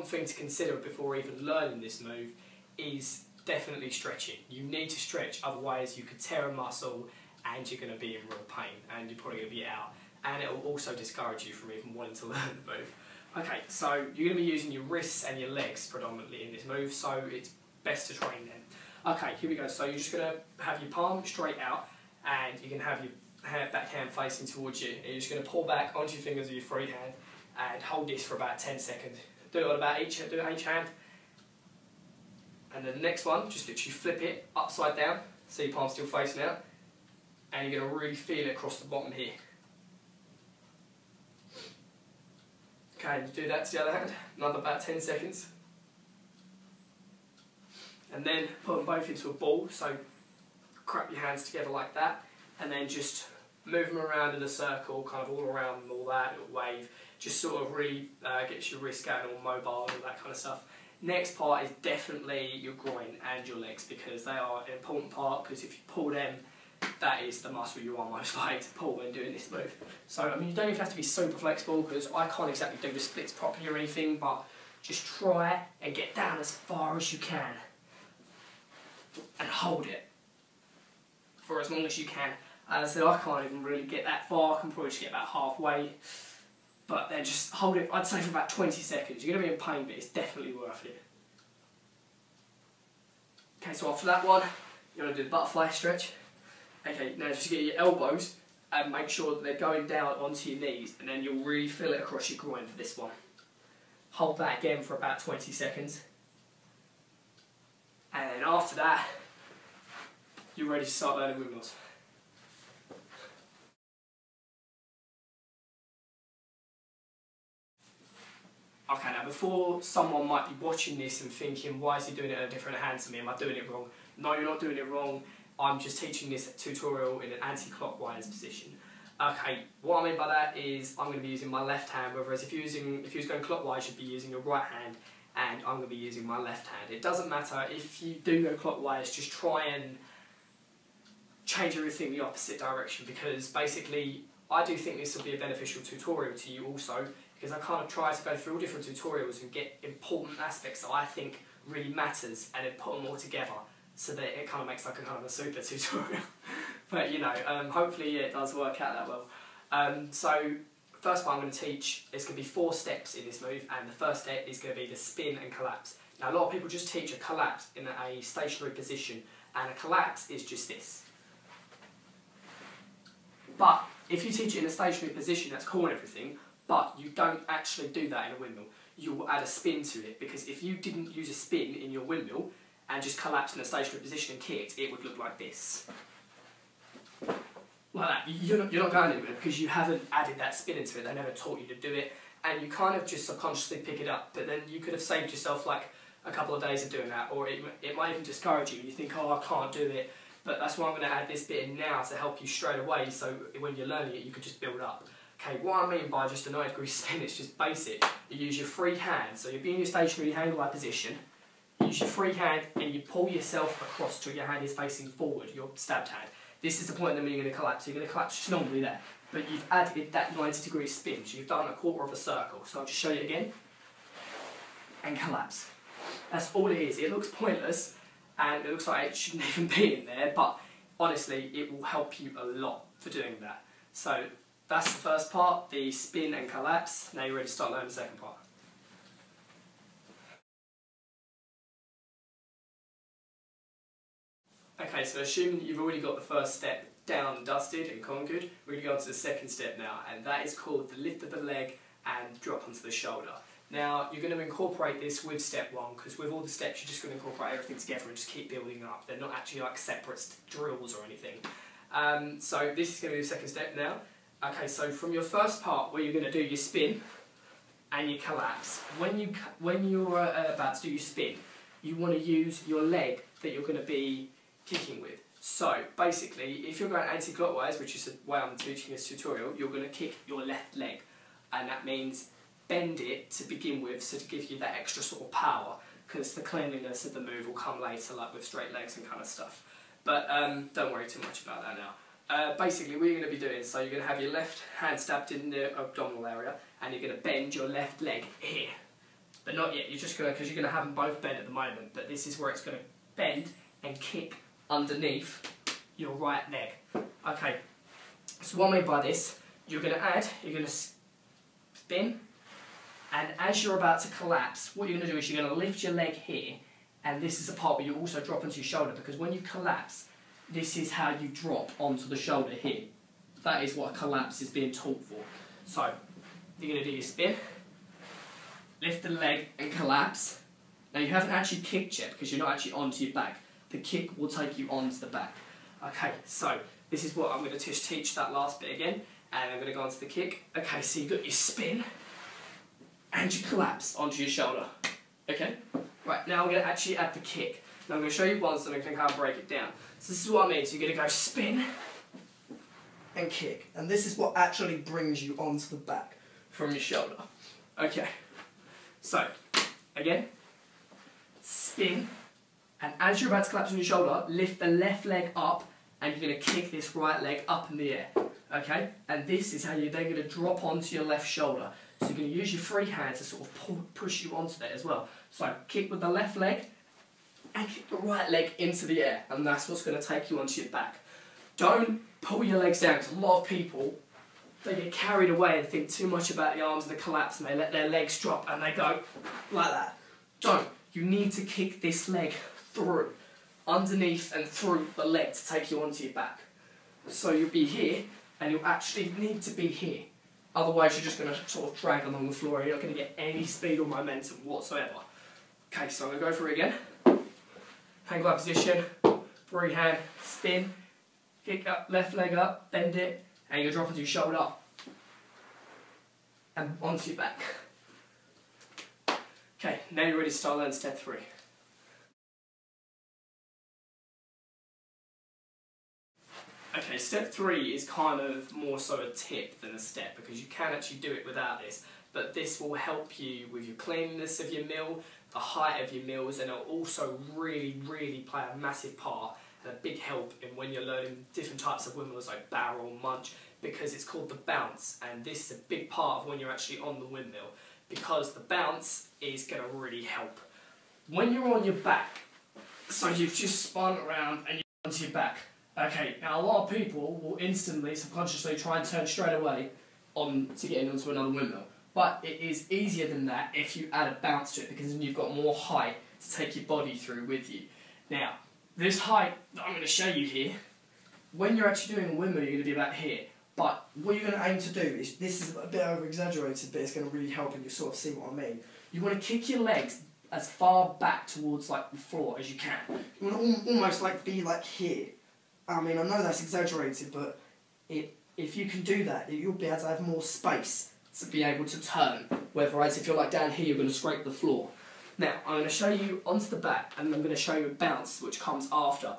important thing to consider before even learning this move is definitely stretching. You need to stretch, otherwise you could tear a muscle and you're going to be in real pain and you're probably going to be out. And it will also discourage you from even wanting to learn the move. Okay, so you're going to be using your wrists and your legs predominantly in this move, so it's best to train them. Okay, here we go. So you're just going to have your palm straight out and you're going to have your back hand facing towards you. You're just going to pull back onto your fingers with your free hand and hold this for about 10 seconds. Do it on about each hand. And then the next one, just literally flip it upside down, so your palm's still facing out, and you're going to really feel it across the bottom here. Okay, do that to the other hand, another about 10 seconds. And then put them both into a ball, so crap your hands together like that, and then just move them around in a circle, kind of all around and all that, little wave, just sort of really gets your wrist going all mobile and all that kind of stuff. Next part is definitely your groin and your legs, because they are an important part, because if you pull them, that is the muscle you are most likely to pull when doing this move. So, I mean, you don't even have to be super flexible, because I can't exactly do the splits properly or anything, but just try and get down as far as you can and hold it for as long as you can. As I said, I can't even really get that far, I can probably just get about halfway. But then just hold it, I'd say, for about 20 seconds. You're going to be in pain, but it's definitely worth it. Okay, so after that one, you want to do the butterfly stretch. Okay, now just get your elbows and make sure that they're going down onto your knees, and then you'll really feel it across your groin for this one. Hold that again for about 20 seconds. And then after that, you're ready to start learning windmills. Okay, now before someone might be watching this and thinking, why is he doing it in a different hand to me? Am I doing it wrong? No, you're not doing it wrong. I'm just teaching this tutorial in an anti-clockwise position. Okay, what I mean by that is I'm going to be using my left hand, whereas if you was going clockwise, you'd be using your right hand, and I'm going to be using my left hand. It doesn't matter if you do go clockwise, just try and change everything the opposite direction, because basically I do think this will be a beneficial tutorial to you also, because I kind of try to go through all different tutorials and get important aspects that I think really matters and then put them all together so that it kind of makes like a kind of a super tutorial. But you know, hopefully it does work out that well. So first part I'm going to teach, there's going to be 4 steps in this move, and the first step is going to be the spin and collapse. Now a lot of people just teach a collapse in a stationary position, and a collapse is just this. But if you teach it in a stationary position, that's cool and everything, but you don't actually do that in a windmill. You will add a spin to it, because if you didn't use a spin in your windmill and just collapsed in a stationary position and kicked, it would look like this. Like that. You're not going anywhere because you haven't added that spin into it. They never taught you to do it, and you kind of just subconsciously pick it up, but then you could have saved yourself like a couple of days of doing that, or it might even discourage you and you think, oh, I can't do it. But that's why I'm going to add this bit in now to help you straight away, so when you're learning it you can just build up. Okay, what I mean by just a 90-degree spin, it's just basic. You use your free hand, so you'll be in your stationary hand-away position, you use your free hand and you pull yourself across till your hand is facing forward, your stabbed hand. This is the point then when you're going to collapse. So you're going to collapse just normally there, but you've added that 90-degree spin, so you've done a quarter of a circle. So I'll just show you again, and collapse. That's all it is. It looks pointless, and it looks like it shouldn't even be in there, but honestly, it will help you a lot for doing that. So that's the first part, the spin and collapse. Now you're ready to start learning the second part. Okay, so assuming that you've already got the first step down and dusted and conquered, we're going to go on to the second step now, and that is called the lift of the leg and drop onto the shoulder. Now, you're going to incorporate this with step 1, because with all the steps you're just going to incorporate everything together and just keep building up. They're not actually like separate drills or anything. So this is going to be the second step now. Okay, so from your first part where you're going to do your spin and your collapse, when you're about to do your spin, you want to use your leg that you're going to be kicking with. So basically, if you're going anti-clockwise, which is the way I'm teaching this tutorial, you're going to kick your left leg, and that means bend it to begin with, so to give you that extra sort of power, because the cleanliness of the move will come later, like with straight legs and kind of stuff. But don't worry too much about that now. Basically, what you're going to be doing, so you're going to have your left hand stabbed in the abdominal area, and you're going to bend your left leg here. but not yet. You're just going to, because you're going to have them both bend at the moment, but this is where it's going to bend and kick underneath your right leg. Okay, so what I mean by this, you're going to spin, and as you're about to collapse, what you're going to do is you're going to lift your leg here, and this is the part where you also drop onto your shoulder, because when you collapse, this is how you drop onto the shoulder here. That is what a collapse is being taught for. So, you're going to do your spin, lift the leg and collapse. Now you haven't actually kicked yet because you're not actually onto your back. The kick will take you onto the back. Okay, so this is what I'm going to just teach that last bit again, and I'm going to go onto the kick. Okay, so you've got your spin and you collapse onto your shoulder. Okay, right, now I'm going to actually add the kick. Now I'm going to show you once and I can kind of break it down. So this is what I mean. So you're going to go spin and kick, and this is what actually brings you onto the back from your shoulder. Okay, so again, spin, and as you're about to collapse on your shoulder, lift the left leg up, and you're going to kick this right leg up in the air. Okay, and this is how you're then going to drop onto your left shoulder. So you're going to use your free hand to sort of push you onto that as well. So kick with the left leg and kick the right leg into the air, and that's what's going to take you onto your back. Don't pull your legs down, because a lot of people, they get carried away and think too much about the arms and the collapse, and they let their legs drop and they go like that. Don't. You need to kick this leg through, underneath and through the leg to take you onto your back. So you'll be here, and you'll actually need to be here. Otherwise you're just going to sort of drag along the floor and you're not going to get any speed or momentum whatsoever. Okay, so I'm going to go through it again. Hand glide position, free hand, spin, kick up, left leg up, bend it, and you drop onto your shoulder and onto your back. Okay, now you're ready to start learning step 3. Okay, step 3 is kind of more so a tip than a step, because you can actually do it without this, but this will help you with your cleanliness of your mill, the height of your mills, and it'll also really play a massive part and a big help in when you're learning different types of windmills like barrel, munch, because it's called the bounce, and this is a big part of when you're actually on the windmill, because the bounce is going to really help. When you're on your back, so you've just spun around and you're onto your back. Okay, now a lot of people will instantly, subconsciously try and turn straight away on to getting onto another windmill. But it is easier than that if you add a bounce to it, because then you've got more height to take your body through with you. Now, this height that I'm going to show you here, when you're actually doing a windmill, you're going to be about here. But what you're going to aim to do is, this is a bit over-exaggerated, but it's going to really help and you sort of see what I mean. You want to kick your legs as far back towards like the floor as you can. You want to almost like be like here. I mean, I know that's exaggerated, but if you can do that, you'll be able to have more space to be able to turn. Whereas if you're like down here, you're going to scrape the floor. Now, I'm going to show you onto the back, and I'm going to show you a bounce, which comes after.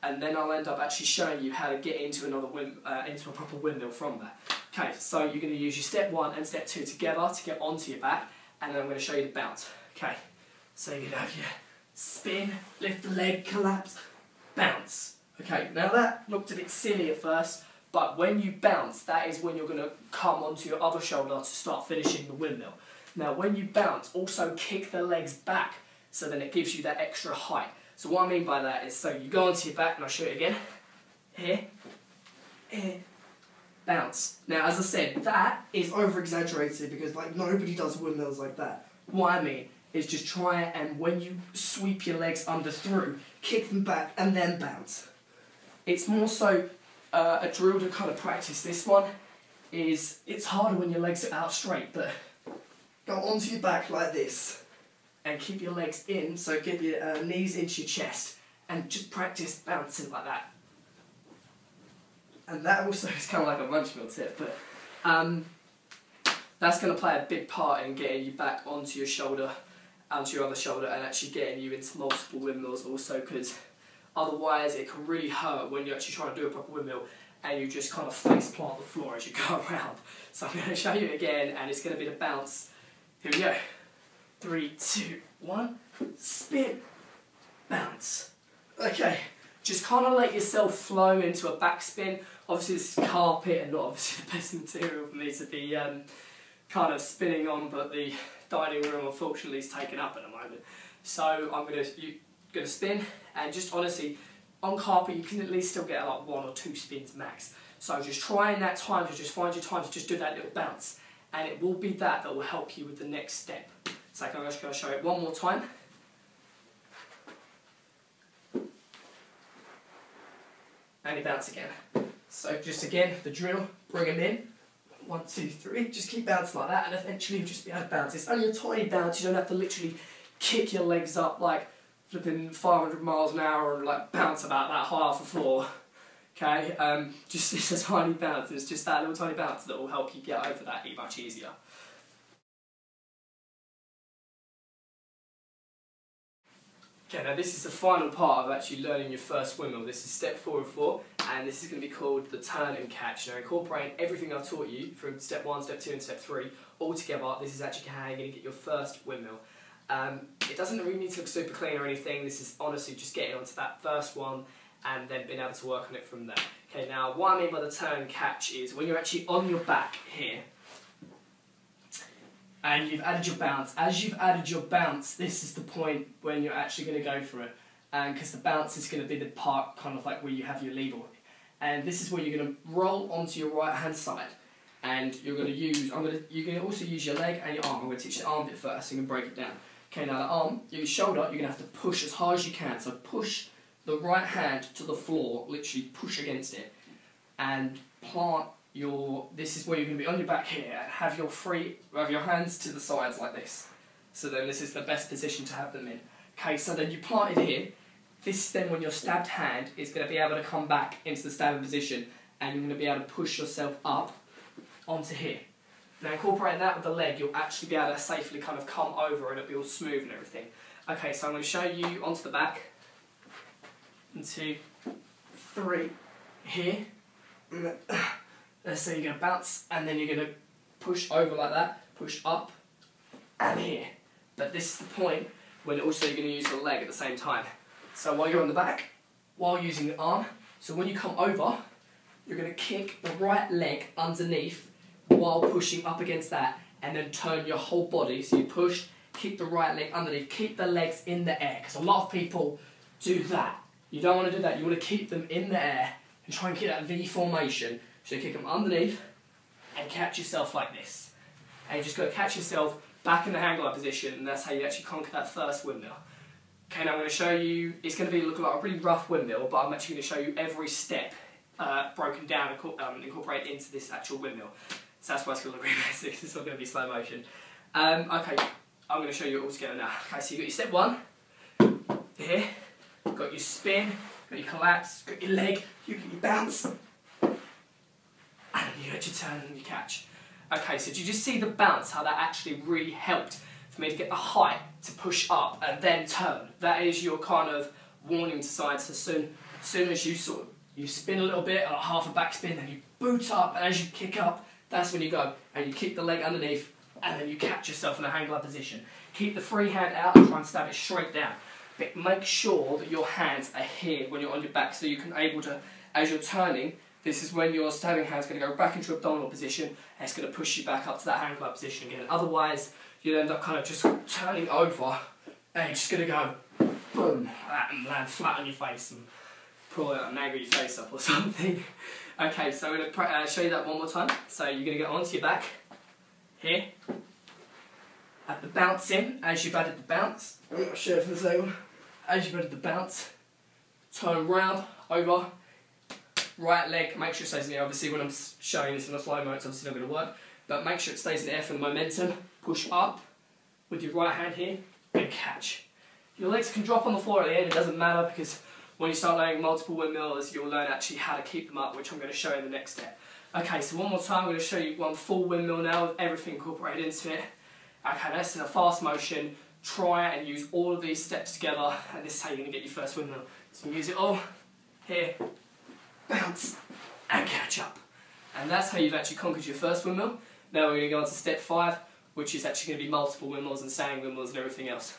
And then I'll end up actually showing you how to get into into a proper windmill from that. Okay, so you're going to use your step 1 and step 2 together to get onto your back, and then I'm going to show you the bounce. Okay, so you're going to have your spin, lift the leg, collapse, bounce. Okay, now that looked a bit silly at first, but when you bounce, that is when you're going to come onto your other shoulder to start finishing the windmill. Now, when you bounce, also kick the legs back, so then it gives you that extra height. So what I mean by that is, so you go onto your back, and I'll show it again. Here, here, bounce. Now, as I said, that is over-exaggerated because like nobody does windmills like that. What I mean is just try it, and when you sweep your legs under through, kick them back and then bounce. It's more so a drill to kind of practice. This one is, it's harder when your legs are out straight, but go onto your back like this and keep your legs in, so get your knees into your chest and just practice bouncing like that. And that also is kind of like a Windmill tip, but that's going to play a big part in getting you back onto your shoulder, onto your other shoulder, and actually getting you into multiple windmills also, because otherwise it can really hurt when you're actually trying to do a proper windmill and you just kind of face plant the floor as you go around. So I'm going to show you again, and it's going to be the bounce. Here we go. 3, 2, 1, spin, bounce. Okay, just kind of let yourself flow into a backspin. Obviously this is carpet and not obviously the best material for me to be kind of spinning on, but the dining room unfortunately is taken up at the moment. So I'm going to spin, and just honestly, on carpet you can at least still get like 1 or 2 spins max. So just try in that time to just find your time to just do that little bounce, and it will be that will help you with the next step. So I'm just going to show it one more time. And you bounce again. So just again, the drill, bring them in. 1, 2, 3, just keep bouncing like that, and eventually you'll just be able to bounce. It's only a tiny bounce, you don't have to literally kick your legs up like flipping 500 miles an hour and like bounce about that high off the floor. Okay, just it's a tiny bounce. It's just that little tiny bounce that will help you get over that much easier. Okay, now this is the final part of actually learning your first windmill. This is step 4 of 4, and this is going to be called the turn and catch. Now, incorporating everything I've taught you from step 1, step 2 and step 3 all together, this is actually how you're going to get your first windmill. It doesn't really need to look super clean or anything. This is honestly just getting onto that first one and then being able to work on it from there. Okay, now what I mean by the turn and catch is when you're actually on your back here, and you've added your bounce. As you've added your bounce, this is the point when you're actually going to go for it, because the bounce is going to be the part kind of like where you have your lever, and this is where you're going to roll onto your right hand side, and you're going to use. You're going to also use your leg and your arm. I'm going to teach the arm bit first, so you can break it down. Okay, now the arm, your shoulder, you're going to have to push as hard as you can. So push the right hand to the floor, literally push against it, and plant. This is where you're going to be on your back here and have your hands to the sides like this. So then this is the best position to have them in. Okay, so then you plant it here. This then when your stabbed hand is going to be able to come back into the stabbing position, and you're going to be able to push yourself up onto here. Now incorporating that with the leg, you'll actually be able to safely kind of come over and it'll be all smooth and everything. Okay, so I'm going to show you onto the back. 1, 2, 3, here. So you're going to bounce, and then you're going to push over like that, push up, and here. But this is the point when also you're going to use the leg at the same time. So while you're on the back, while using the arm, so when you come over, you're going to kick the right leg underneath while pushing up against that, and then turn your whole body. So you push, kick the right leg underneath, keep the legs in the air, because a lot of people do that. You don't want to do that, you want to keep them in the air and try and keep that V formation. So you kick them underneath and catch yourself like this. And you just got to catch yourself back in the hang glide position, and that's how you actually conquer that first windmill. Okay, now I'm going to show you, it's going to be looking like a really rough windmill, but I'm actually going to show you every step broken down and incorporated into this actual windmill. So that's why it's going to look really messy, it's not going to be slow motion. Okay, I'm going to show you it all together now. Okay, so you've got your step 1, here, got your spin, got your collapse, got your leg, you got your bounce, and you had your turn and your catch. Okay, so did you just see the bounce, how that actually really helped for me to get the height to push up and then turn? That is your kind of warning to sides. So soon as you you spin a little bit, like half a back spin, then you boot up, and as you kick up, that's when you go, and you kick the leg underneath, and then you catch yourself in a hang glide position. Keep the free hand out and try and stab it straight down. But make sure that your hands are here when you're on your back, so you can able to, as you're turning, this is when your stabbing hand's going to go back into abdominal position, and it's going to push you back up to that hang glide position again. Otherwise, you'll end up kind of just turning over, and you're just going to go boom, and land flat on your face and pull out and angle your face up or something. Okay, so I'm going to show you that one more time. So you're going to get onto your back, here, at the bounce in, as you've added the bounce. I'm not sure for the second. As you've added the bounce, turn round, over, right leg, make sure it stays in the air. Obviously when I'm showing this in a slow mo, it's obviously not going to work, but make sure it stays in the air for the momentum. Push up with your right hand here and catch. Your legs can drop on the floor at the end, it doesn't matter, because when you start learning multiple windmills, you'll learn actually how to keep them up, which I'm going to show you in the next step. Okay, so one more time, I'm going to show you one full windmill now with everything incorporated into it. Okay, that's in a fast motion. Try and use all of these steps together, and this is how you're going to get your first windmill. So you use it all, here, bounce, and catch up. And that's how you've actually conquered your first windmill. Now we're going to go on to step 5, which is actually going to be multiple windmills and standing windmills and everything else.